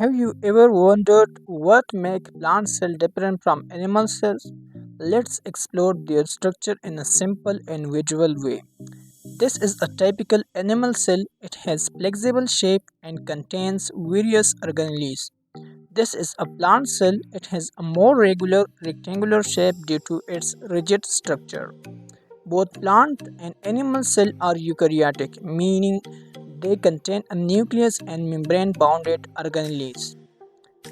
Have you ever wondered what makes plant cells different from animal cells? Let's explore their structure in a simple and visual way. This is a typical animal cell. It has flexible shape and contains various organelles. This is a plant cell. It has a more regular rectangular shape due to its rigid structure. Both plant and animal cells are eukaryotic, meaning they contain a nucleus and membrane-bounded organelles.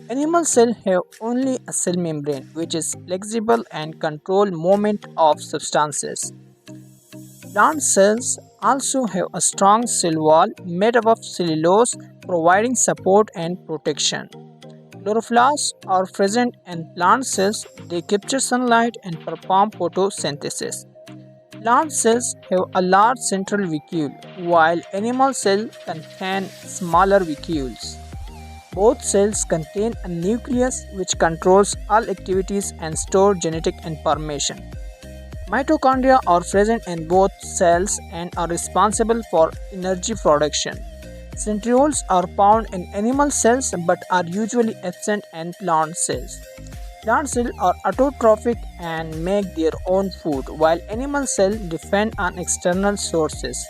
Animal cells have only a cell membrane which is flexible and control movement of substances. Plant cells also have a strong cell wall made up of cellulose providing support and protection. Chloroplasts are present in plant cells. They capture sunlight and perform photosynthesis. Plant cells have a large central vacuole while animal cells contain smaller vacuoles. Both cells contain a nucleus which controls all activities and stores genetic information. Mitochondria are present in both cells and are responsible for energy production. Centrioles are found in animal cells but are usually absent in plant cells. Plant cells are autotrophic and make their own food, while animal cells depend on external sources.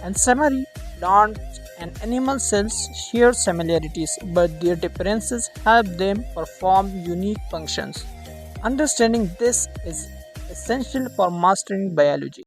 In summary, plant and animal cells share similarities, but their differences help them perform unique functions. Understanding this is essential for mastering biology.